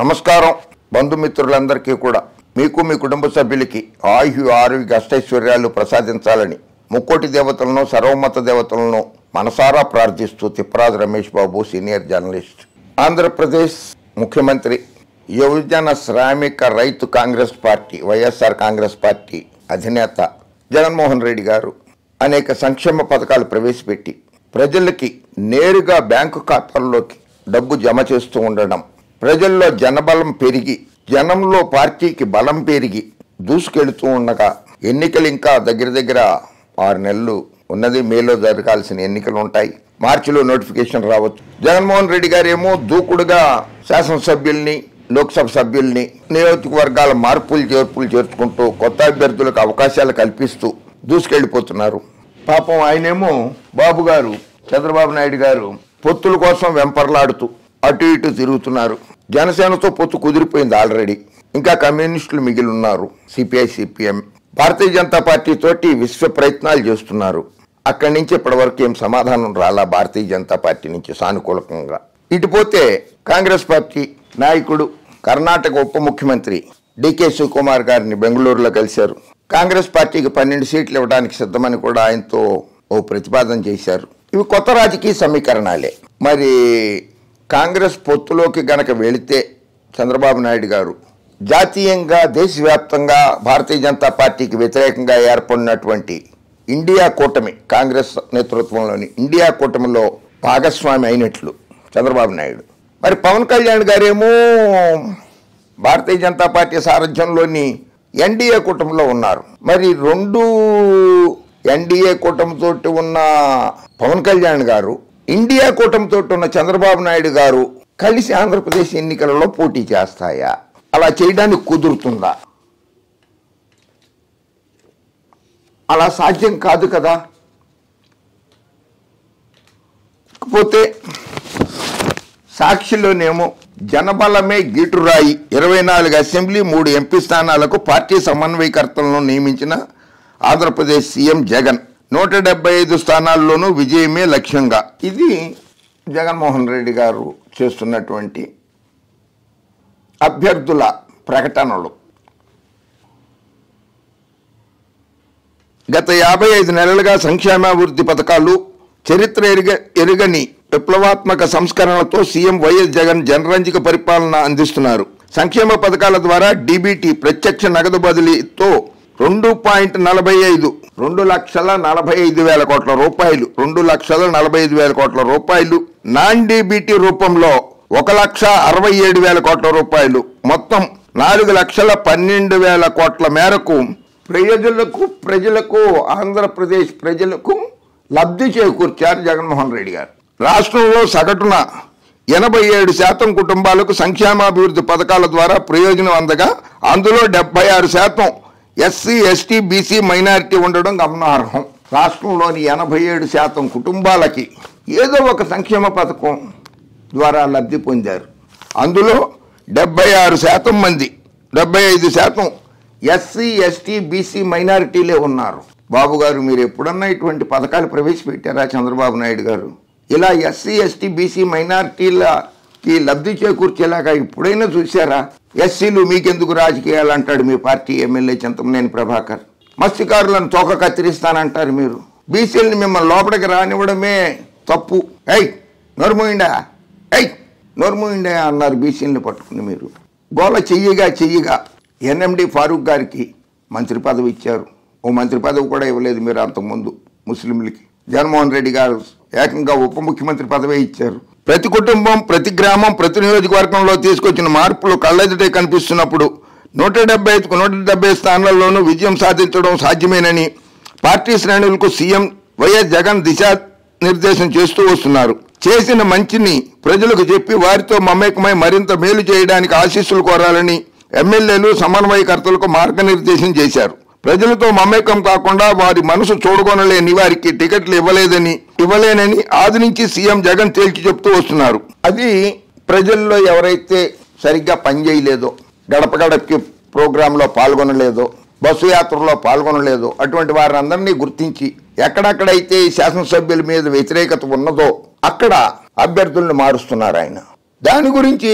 నమస్కారం బంధుమిత్రులందరికీ కూడా మీకు మీ కుటుంబ సభ్యులకి ఆయు ఆరోగ్య అష్టైశ్వర్యాలు ప్రసాదించాలని ముక్కోటి దేవతలను సర్వమత దేవతలను మనసారా ప్రార్థిస్తూ తిప్పరాజు రమేష్ బాబు సీనియర్ జర్నలిస్ట్, ఆంధ్రప్రదేశ్ ముఖ్యమంత్రి, యువజన శ్రామిక రైతు కాంగ్రెస్ పార్టీ వైఎస్ఆర్ కాంగ్రెస్ పార్టీ అధినేత జగన్మోహన్ రెడ్డి గారు అనేక సంక్షేమ పథకాలు ప్రవేశపెట్టి ప్రజలకి నేరుగా బ్యాంకు ఖాతాల్లోకి డబ్బు జమ చేస్తూ ఉండడం, ప్రజల్లో జనబలం పెరిగి జనంలో పార్టీకి బలం పెరిగి దూసుకెళ్తూ ఉండగా ఎన్నికలు ఇంకా దగ్గర 6 నెలలు ఉన్నది. మేలో జరగాల్సిన ఎన్నికలు ఉంటాయి, మార్చిలో నోటిఫికేషన్ రావచ్చు. జగన్మోహన్ రెడ్డి గారేమో దూకుడుగా శాసనసభ్యుల్ని, లోక్సభ సభ్యుల్ని, నియోజకవర్గాల మార్పులు చేర్పులు చేర్చుకుంటూ కొత్త అభ్యర్థులకు అవకాశాలు కల్పిస్తూ దూసుకెళ్లిపోతున్నారు. పాపం ఆయనేమో బాబు గారు చంద్రబాబు నాయుడు గారు పొత్తుల కోసం వెంపర్లాడుతూ అటు ఇటు తిరుగుతున్నారు. జనసేనతో పొత్తు కుదిరిపోయింది ఆల్రెడీ. ఇంకా కమ్యూనిస్టులు మిగిలి ఉన్నారు. CPI, CPM, Bharatiya Janata party తోటి విశ్వ ప్రయత్నాలు చేస్తున్నారు. అక్కడి నుంచి ఇప్పటి వరకు ఏం సమాధానం రాలా భారతీయ జనతా పార్టీ నుంచి సానుకూలంగా. ఇటుపోతే కాంగ్రెస్ పార్టీ నాయకుడు కర్ణాటక ఉప ముఖ్యమంత్రి డికే శివకుమార్ గారిని బెంగళూరులో కలిశారు. కాంగ్రెస్ పార్టీకి 12 సీట్లు ఇవ్వడానికి సిద్ధమని కూడా ఆయనతో ఓ ప్రతిపాదన చేశారు. ఇవి కొత్త రాజకీయ సమీకరణాలే. మరి కాంగ్రెస్ పొత్తులోకి గనక వెళితే చంద్రబాబు నాయుడు గారు జాతీయంగా దేశవ్యాప్తంగా భారతీయ జనతా పార్టీకి వ్యతిరేకంగా ఏర్పడినటువంటి ఇండియా కూటమి, కాంగ్రెస్ నేతృత్వంలోని ఇండియా కూటమిలో భాగస్వామి అయినట్లు చంద్రబాబు నాయుడు. మరి పవన్ కళ్యాణ్ గారేమో భారతీయ జనతా పార్టీ సారథ్యంలోని ఎన్డీఏ కూటమిలో ఉన్నారు. మరి 2 ఎన్డీఏ కూటమితో ఉన్న పవన్ కళ్యాణ్ గారు, ఇండియా కూటమితో ఉన్న చంద్రబాబు నాయుడు గారు కలిసి ఆంధ్రప్రదేశ్ ఎన్నికలలో పోటీ చేస్తాయా? అలా చేయడానికి కుదురుతుందా? అలా సాధ్యం కాదు కదా. కాకపోతే సాక్షిలోనేమో జనబలమే గీటురాయి, 24 అసెంబ్లీ 3 ఎంపీ స్థానాలకు పార్టీ సమన్వయకర్తలను నియమించిన ఆంధ్రప్రదేశ్ సీఎం జగన్ 175 స్థానాల్లోనూ విజయమే లక్ష్యంగా. ఇది జగన్మోహన్ రెడ్డి గారు చేస్తున్నటువంటి అభ్యర్థుల ప్రకటనలు. గత 55 నెలలుగా సంక్షేమాభివృద్ధి పథకాలు, చరిత్ర ఎరుగని విప్లవాత్మక సంస్కరణలతో సీఎం వైఎస్ జగన్ జనరంజక పరిపాలన అందిస్తున్నారు. సంక్షేమ పథకాల ద్వారా డీబీటీ ప్రత్యక్ష నగదు బదిలీతో 2.45 2,45,000 కోట్ల రూపాయలు, 2,45,000 కోట్ల రూపాయలు, నాన్ డీబీటీ రూపంలో 1,67,000 కోట్ల రూపాయలు, మొత్తం 4,12,000 కోట్ల మేరకు ప్రజలకు ఆంధ్రప్రదేశ్ ప్రజలకు లబ్ధి చేకూర్చారు జగన్మోహన్ రెడ్డి గారు. రాష్ట్రంలో సగటున 87% కుటుంబాలకు సంక్షేమాభివృద్ధి పథకాల ద్వారా ప్రయోజనం అందగా అందులో 76% ఎస్సీ, ఎస్టీ, బీసీ, మైనారిటీ ఉండడం గమనార్హం. రాష్ట్రంలోని 87% కుటుంబాలకి ఏదో ఒక సంక్షేమ పథకం ద్వారా లబ్ధి పొందారు. అందులో 76% మంది, 75% ఎస్సీ, ఎస్టీ, బీసీ, మైనారిటీలే ఉన్నారు. బాబు గారు, మీరు ఎప్పుడన్నా ఇటువంటి పథకాలు ప్రవేశపెట్టారా? చంద్రబాబు నాయుడు గారు ఇలా ఎస్సీ, ఎస్టీ, బీసీ, మైనారిటీలకి లబ్ధి చేకూర్చేలాగా ఎప్పుడైనా చూశారా? ఎస్సీలు మీకెందుకు రాజకీయాలు అంటాడు మీ పార్టీ ఎమ్మెల్యే చింతమనేని ప్రభాకర్. మత్స్యకారులను తోక కత్తిరిస్తానంటారు మీరు. బీసీలని మిమ్మల్ని లోపలికి రానివ్వడమే తప్పు. నోర్మూయిండా అన్నారు బీసీలని పట్టుకుని. మీరు గోల చెయ్యగా ఎన్ఎండి ఫారూక్ గారికి మంత్రి పదవి ఇచ్చారు. ఓ మంత్రి పదవి కూడా ఇవ్వలేదు మీరు అంతకుముందు ముస్లింలకి. జగన్మోహన్ రెడ్డి గారు ఏకంగా ఉప ముఖ్యమంత్రి పదవి ఇచ్చారు. ప్రతి కుటుంబం, ప్రతి గ్రామం, ప్రతి నియోజకవర్గంలో తీసుకొచ్చిన మార్పులు కళ్ళెదుటే కనిపిస్తున్నప్పుడు 175కు 170 స్థానాల్లోనూ విజయం సాధించడం సాధ్యమేనని పార్టీ శ్రేణులకు సీఎం వైఎస్ జగన్ దిశానిర్దేశం చేస్తూ వస్తున్నారు. చేసిన మంచిని ప్రజలకు చెప్పి వారితో మమేకమై మరింత మేలు చేయడానికి ఆశీస్సులు కోరాలని ఎమ్మెల్యేలు, సమన్వయకర్తలకు మార్గనిర్దేశం చేశారు. ప్రజలతో మమేకం కాకుండా వారి మనసు చూడగొనలేని వారికి టికెట్లు ఇవ్వలేనని ఆది నుంచి సీఎం జగన్ తేల్చి చెప్తూ వస్తున్నారు. అది ప్రజల్లో ఎవరైతే సరిగ్గా పనిచేయలేదో, గడప గడపకి ప్రోగ్రాంలో పాల్గొనలేదో, బస్సు యాత్రలో పాల్గొనలేదో అటువంటి వారందరినీ గుర్తించి ఎక్కడెక్కడైతే శాసనసభ్యుల మీద వ్యతిరేకత ఉన్నదో అక్కడ అభ్యర్థులను మారుస్తున్నారు ఆయన. దాని గురించి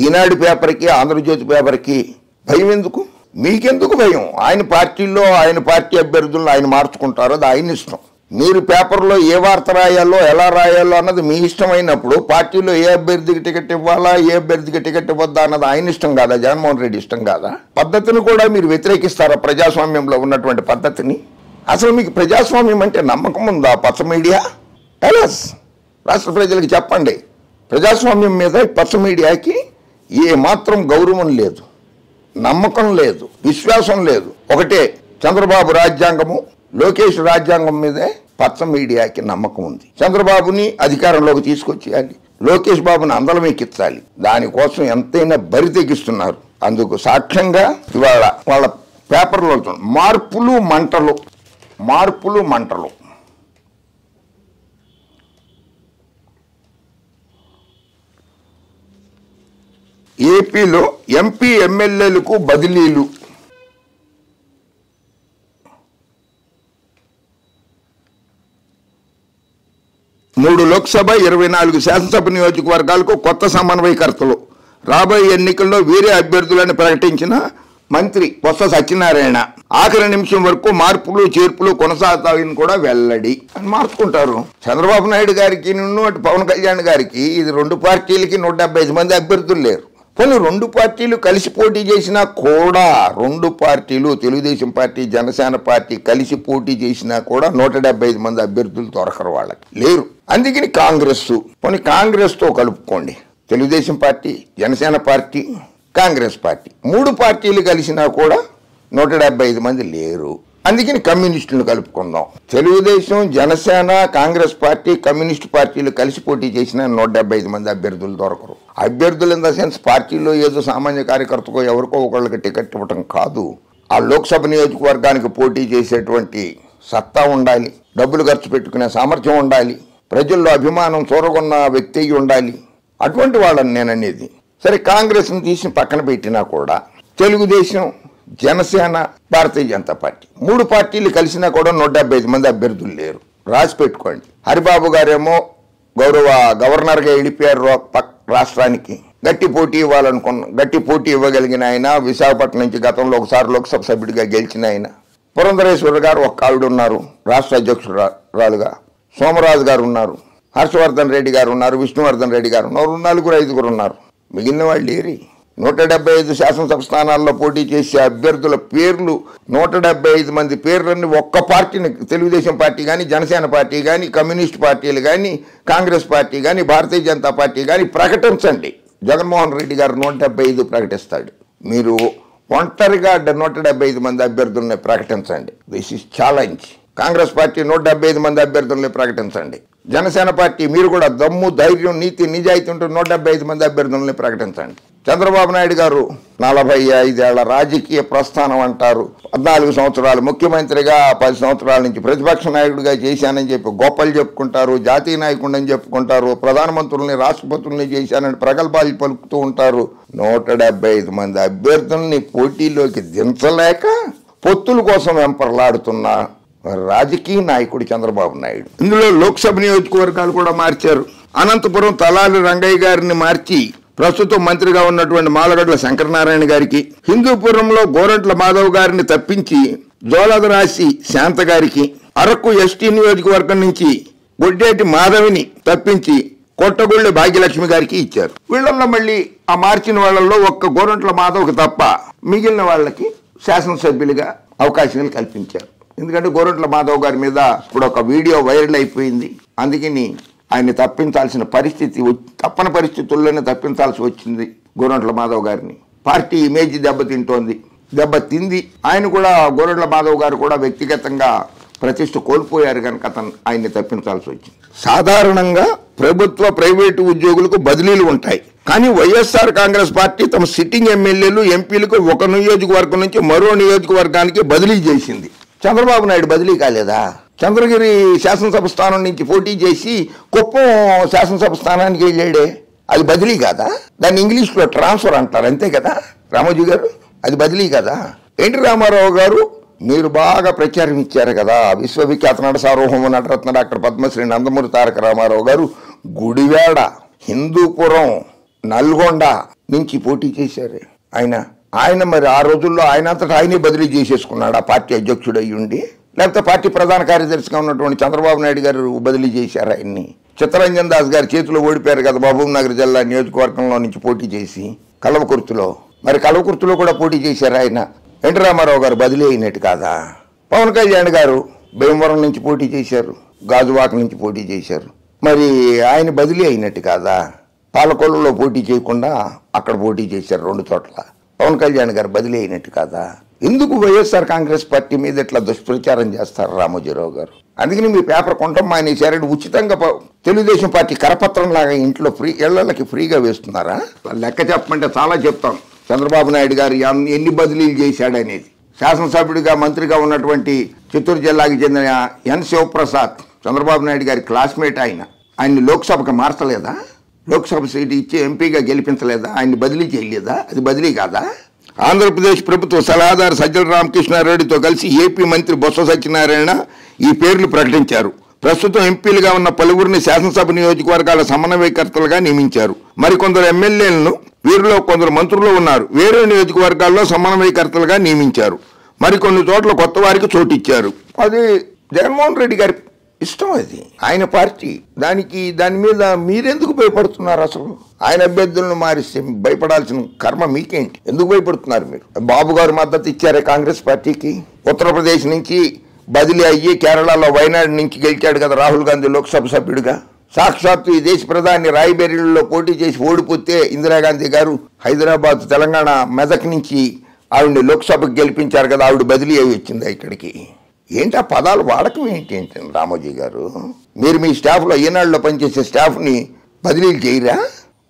ఈనాడు పేపర్కి, ఆంధ్రజ్యోతి పేపర్కి భయం ఎందుకు? మీకెందుకు భయం? ఆయన పార్టీలో ఆయన పార్టీ అభ్యర్థులను ఆయన మార్చుకుంటారో అది ఆయన ఇష్టం. మీరు పేపర్లో ఏ వార్త రాయాలో, ఎలా రాయాలో అన్నది మీ ఇష్టమైనప్పుడు పార్టీలో ఏ అభ్యర్థికి టికెట్ ఇవ్వాలా, ఏ అభ్యర్థికి టికెట్ ఇవ్వద్దా అన్నది ఆయన ఇష్టం కాదా? జగన్మోహన్ రెడ్డి ఇష్టం కాదా? పద్ధతిని కూడా మీరు వ్యతిరేకిస్తారా? ప్రజాస్వామ్యంలో ఉన్నటువంటి పద్ధతిని. అసలు మీకు ప్రజాస్వామ్యం అంటే నమ్మకం ఉందా? పచ్చ మీడియా ఎలాస్ రాష్ట్ర ప్రజలకు చెప్పండి. ప్రజాస్వామ్యం మీద పచ్చ మీడియాకి ఏ మాత్రం గౌరవం లేదు, నమ్మకం లేదు, విశ్వాసం లేదు. ఒకటే చంద్రబాబు రాజ్యాంగము, లోకేష్ రాజ్యాంగం మీదే పచ్చ మీడియాకి నమ్మకం ఉంది. చంద్రబాబుని అధికారంలోకి తీసుకొచ్చేయాలి, లోకేష్ బాబుని అందలం ఎక్కించాలి. దానికోసం ఎంతైనా బరి తెగిస్తున్నారు. అందుకు సాక్ష్యంగా ఇవాళ వాళ్ళ పేపర్లో మార్పులు మంటలు, మార్పులు మంటలు. ఏపీలో ఎంపీ ఎమ్మెల్యేలకు బదిలీలు. మూడు లోక్సభ, 24 శాసనసభ నియోజకవర్గాలకు కొత్త సమన్వయకర్తలు. రాబోయే ఎన్నికల్లో వీరే అభ్యర్థులని ప్రకటించిన మంత్రి బొత్స సత్యనారాయణ. ఆఖరి నిమిషం వరకు మార్పులు చేర్పులు కొనసాగుతాయని కూడా వెల్లడి. అని మార్చుకుంటారు. చంద్రబాబు నాయుడు గారికి అటు పవన్ కళ్యాణ్ గారికి ఇది 2 పార్టీలకి 175 మంది అభ్యర్థులు లేరు. కొన్ని 2 పార్టీలు కలిసి పోటీ చేసినా కూడా, 2 పార్టీలు తెలుగుదేశం పార్టీ, జనసేన పార్టీ కలిసి పోటీ చేసినా కూడా 175 మంది అభ్యర్థులు దొరకరు, వాళ్ళకి లేరు. అందుకని కాంగ్రెస్తో కలుపుకోండి. Telugu Desam party, Janasena party, Congress party 3 పార్టీలు కలిసినా కూడా 175 మంది లేరు. అందుకని కమ్యూనిస్టులను కలుపుకుందాం. తెలుగుదేశం, జనసేన, కాంగ్రెస్ పార్టీ, కమ్యూనిస్టు పార్టీలు కలిసి పోటీ చేసిన 175 మంది అభ్యర్థులు దొరకరు. అభ్యర్థులు ఇన్ ద సెన్స్ పార్టీలో ఏదో సామాన్య కార్యకర్తకో ఎవరికో ఒకళ్ళకి టికెట్ ఇవ్వటం కాదు. ఆ లోక్సభ నియోజకవర్గానికి పోటీ చేసేటువంటి సత్తా ఉండాలి, డబ్బులు ఖర్చు పెట్టుకునే సామర్థ్యం ఉండాలి, ప్రజల్లో అభిమానం చూరగొన్న వ్యక్తి ఉండాలి. అటువంటి వాళ్ళని నేననేది. సరే, కాంగ్రెస్ని తీసి పక్కన పెట్టినా కూడా తెలుగుదేశం, జనసేన, భారతీయ జనతా పార్టీ 3 పార్టీలు కలిసినా కూడా 175 మంది అభ్యర్థులు లేరు. రాసి పెట్టుకోండి. హరిబాబు గారేమో గవర్నర్గా వెళ్ళిపోయారు రాష్ట్రానికి. గట్టి పోటీ ఇవ్వగలిగిన ఆయన, విశాఖపట్నం నుంచి గతంలో ఒకసారి లోక్సభ సభ్యుడిగా గెలిచిన ఆయన. పురంధరేశ్వరి గారు ఒక్క ఆవిడ ఉన్నారు రాష్ట్ర అధ్యక్షురాలుగా. సోమరాజు గారు ఉన్నారు, హర్షవర్ధన్ రెడ్డి గారు ఉన్నారు, విష్ణువర్ధన్ రెడ్డి గారు ఉన్నారు. 4-5 ఉన్నారు. మిగిలిన వాళ్ళు ఏరి. 175 శాసనసభ స్థానాల్లో పోటీ చేసే అభ్యర్థుల పేర్లు, 175 మంది పేర్లన్నీ ఒక్క పార్టీని, తెలుగుదేశం పార్టీ కానీ, జనసేన పార్టీ కానీ, కమ్యూనిస్ట్ పార్టీలు కానీ, కాంగ్రెస్ పార్టీ కానీ, భారతీయ జనతా పార్టీ కానీ ప్రకటించండి. జగన్మోహన్ రెడ్డి గారు 175 ప్రకటిస్తాడు. మీరు ఒంటరిగా 175 మంది అభ్యర్థుల్ని ప్రకటించండి. This is challenge. Congress party 175 మంది అభ్యర్థుల్ని ప్రకటించండి. జనసేన పార్టీ మీరు కూడా దమ్ము, ధైర్యం, నీతి, నిజాయితీ ఉంటూ 175 మంది అభ్యర్థుల్ని ప్రకటించండి. చంద్రబాబు నాయుడు గారు 45 ఏళ్ల రాజకీయ ప్రస్థానం అంటారు. 14 సంవత్సరాలు ముఖ్యమంత్రిగా, 10 సంవత్సరాల నుంచి ప్రతిపక్ష నాయకుడిగా చేశానని చెప్పి గొప్పలు చెప్పుకుంటారు. జాతీయ నాయకుడిని చెప్పుకుంటారు. ప్రధానమంత్రుల్ని, రాష్ట్రపతుల్ని చేశానని ప్రగల్భాలు పలుకుతూ ఉంటారు. 175 మంది అభ్యర్థుల్ని పోటీలోకి దించలేక పొత్తుల కోసం వెంపర్లాడుతున్న రాజకీయ నాయకుడు చంద్రబాబు నాయుడు. ఇందులో లోక్సభ నియోజకవర్గాలు కూడా మార్చారు. అనంతపురం తలాలి రంగయ్య గారిని మార్చి ప్రస్తుతం మంత్రిగా ఉన్నటువంటి మాలగడ్ల శంకరనారాయణ గారికి, హిందూపురంలో గోరంట్ల మాధవ్ గారిని తప్పించి జోలదరాశి శాంత గారికి, అరకు ఎస్టీ నియోజకవర్గం నుంచి గొడ్డేటి మాధవిని తప్పించి కొట్టగొళ్ళి భాగ్యలక్ష్మి గారికి ఇచ్చారు. వీళ్ళల్లో మళ్ళీ ఆ మార్చిన వాళ్ళల్లో ఒక్క గోరంట్ల మాధవ్కి తప్ప మిగిలిన వాళ్ళకి శాసనసభ్యులుగా అవకాశాలు కల్పించారు. ఎందుకంటే గోరంట్ల మాధవ్ గారి మీద ఇప్పుడు ఒక వీడియో వైరల్ అయిపోయింది. అందుకని ఆయన్ని తప్పించాల్సిన పరిస్థితి, తప్పని పరిస్థితుల్లోనే తప్పించాల్సి వచ్చింది గోరంట్ల మాధవ్ గారిని. పార్టీ ఇమేజ్ దెబ్బతింది. ఆయన కూడా, గోరంట్ల మాధవ్ గారు కూడా వ్యక్తిగతంగా ప్రతిష్ట కోల్పోయారు కనుక ఆయన్ని తప్పించాల్సి వచ్చింది. సాధారణంగా ప్రభుత్వ, ప్రైవేటు ఉద్యోగులకు బదిలీలు ఉంటాయి. కానీ వైఎస్ఆర్ కాంగ్రెస్ పార్టీ తమ సిట్టింగ్ ఎమ్మెల్యేలు, ఎంపీలకు ఒక నియోజకవర్గం నుంచి మరో నియోజకవర్గానికి బదిలీ చేసింది. చంద్రబాబు నాయుడు బదిలీ కాలేదా? చంద్రగిరి శాసనసభ స్థానం నుంచి పోటీ చేసి కుప్పం శాసనసభ స్థానానికి వెళ్ళాడే, అది బదిలీ కాదా? దాన్ని ఇంగ్లీష్లో ట్రాన్స్ఫర్ అంటారు, అంతే కదా రామోజీ గారు? అది బదిలీ కదా? ఎన్టీ రామారావు గారు మీరు బాగా ప్రచారం ఇచ్చారు కదా. విశ్వవిఖ్యాత నట సార్వభౌమ నటరత్న డాక్టర్ పద్మశ్రీ నందమూరి తారక రామారావు గారు గుడివాడ, హిందూపురం నల్గొండ నుంచి పోటీ చేశారు ఆయన మరి ఆ రోజుల్లో ఆయనంతటా ఆయనే బదిలీ చేసేసుకున్నాడు ఆ పార్టీ అధ్యక్షుడు అయ్యుండి, లేకపోతే పార్టీ ప్రధాన కార్యదర్శిగా ఉన్నటువంటి చంద్రబాబు నాయుడు గారు బదిలీ చేశారు ఆయన్ని. చిత్తరంజన్ దాస్ గారి చేతిలో ఓడిపోయారు కదా మహబూబ్ నగర్ జిల్లా నియోజకవర్గంలో నుంచి పోటీ చేసి కల్వకుర్తిలో. మరి కల్వకుర్తిలో కూడా పోటీ చేశారు ఆయన. ఎన్టీ రామారావు గారు బదిలీ అయినట్టు కాదా? పవన్ కళ్యాణ్ గారు భీమవరం నుంచి పోటీ చేశారు, గాజువాక నుంచి పోటీ చేశారు, మరి ఆయన బదిలీ అయినట్టు కాదా? పాలకొల్లులో పోటీ చేయకుండా అక్కడ పోటీ చేశారు 2 చోట్ల. పవన్ కళ్యాణ్ గారు బదిలీ అయినట్టు కాదా? ఎందుకు వైఎస్ఆర్ కాంగ్రెస్ పార్టీ మీద ఇట్లా దుష్ప్రచారం చేస్తారు రామోజీరావు గారు? అందుకని మీ పేపర్ కొంటాం మానేశారని ఉచితంగా తెలుగుదేశం పార్టీ కరపత్రం లాగా ఇంట్లో ఇళ్లకి ఫ్రీగా వేస్తున్నారా? లెక్క చెప్పమంటే చాలా చెప్తాం. చంద్రబాబు నాయుడు గారు ఎన్ని బదిలీలు చేశాడనేది. శాసనసభ్యుడిగా మంత్రిగా ఉన్నటువంటి చిత్తూరు జిల్లాకి చెందిన ఎన్ శివప్రసాద్ చంద్రబాబు నాయుడు గారి క్లాస్మేట్. ఆయన్ని లోక్సభకు మార్చలేదా? లోక్సభ సీటు ఇచ్చి ఎంపీగా గెలిపించలేదా? ఆయన్ని బదిలీ చేయలేదా? అది బదిలీ కాదా? ఆంధ్రప్రదేశ్ ప్రభుత్వ సలహాదారు సజ్జల రామకృష్ణారెడ్డితో కలిసి ఏపీ మంత్రి బొత్స సత్యనారాయణ ఈ పేర్లు ప్రకటించారు. ప్రస్తుతం ఎంపీలుగా ఉన్న పలువురిని శాసనసభ నియోజకవర్గాల సమన్వయకర్తలుగా నియమించారు. మరికొందరు ఎమ్మెల్యేలను, వీరిలో కొందరు మంత్రులు ఉన్నారు, వేరే నియోజకవర్గాల్లో సమన్వయకర్తలుగా నియమించారు. మరికొన్ని చోట్ల కొత్త వారికి చోటిచ్చారు. అది జగన్మోహన్ రెడ్డి గారి ఇష్టం, అది ఆయన పార్టీ. దాని మీద మీరెందుకు భయపడుతున్నారు? అసలు ఆయన అభ్యర్థులను మారిస్తే భయపడాల్సిన కర్మ మీకేంటి? ఎందుకు భయపడుతున్నారు మీరు? బాబు గారు మద్దతు ఇచ్చారే కాంగ్రెస్ పార్టీకి. ఉత్తరప్రదేశ్ నుంచి బదిలీ అయ్యి కేరళలో వైనాడు నుంచి గెలిచాడు కదా రాహుల్ గాంధీ లోక్సభ సభ్యుడిగా. సాక్షాత్తు ఈ దేశ ప్రధాని రాయ్బరేలీలో పోటీ చేసి ఓడిపోతే ఇందిరాగాంధీ గారు హైదరాబాద్, తెలంగాణ, మెదక్ నుంచి ఆవిడ్ని లోక్సభకు గెలిపించారు కదా, ఆవిడ బదిలీ అయి వచ్చింది ఇక్కడికి. ఏంటి ఆ పదాలు వాడకం ఏంటి రామోజీ గారు? మీరు మీ స్టాఫ్లో ఈనాడులో పనిచేసే స్టాఫ్ని బదిలీలు చేయరా?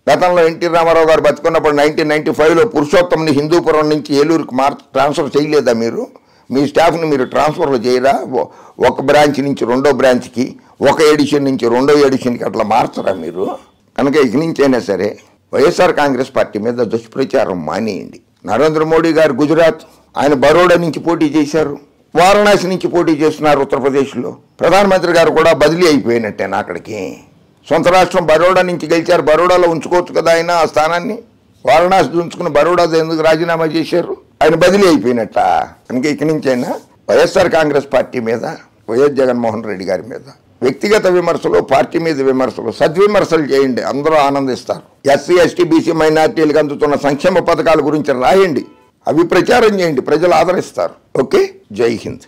గతంలో ఎన్టీ రామారావు గారు బతుకున్నప్పుడు 1995లో పురుషోత్తంని హిందూపురం నుంచి ఏలూరుకి ట్రాన్స్ఫర్ చేయలేదా మీరు? మీ స్టాఫ్ని మీరు ట్రాన్స్ఫర్లు చేయరా? ఒక బ్రాంచ్ నుంచి 2వ బ్రాంచ్కి, ఒక ఎడిషన్ నుంచి 2వ ఎడిషన్కి అట్లా మార్చరా మీరు? కనుక ఇక నుంచైనా సరే వైఎస్ఆర్ కాంగ్రెస్ పార్టీ మీద దుష్ప్రచారం మానేయండి. నరేంద్ర మోడీ గారు గుజరాత్, ఆయన బరోడా నుంచి పోటీ చేశారు, వారణాసి నుంచి పోటీ చేస్తున్నారు ఉత్తరప్రదేశ్లో. ప్రధానమంత్రి గారు కూడా బదిలీ అయిపోయినట్టేనా అక్కడికి? సొంత రాష్ట్రం బరోడా నుంచి గెలిచారు, బరోడాలో ఉంచుకోవచ్చు కదా ఆయన ఆ స్థానాన్ని. వారణాసి ఉంచుకుని బరోడా ఎందుకు రాజీనామా చేశారు? ఆయన బదిలీ అయిపోయినట్ట. కనుక ఇక నుంచైనా వైఎస్ఆర్ కాంగ్రెస్ పార్టీ మీద, వైఎస్ జగన్మోహన్ రెడ్డి గారి మీద వ్యక్తిగత విమర్శలు, పార్టీ మీద విమర్శలు, సద్విమర్శలు చేయండి, అందరూ ఆనందిస్తారు. ఎస్సీ, ఎస్టీ, బీసీ మైనార్టీలకు అందుతున్న సంక్షేమ పథకాల గురించి రాయండి, అవి ప్రచారం చేయండి, ప్రజలు ఆదరిస్తారు. ఓకే, జై హింద్.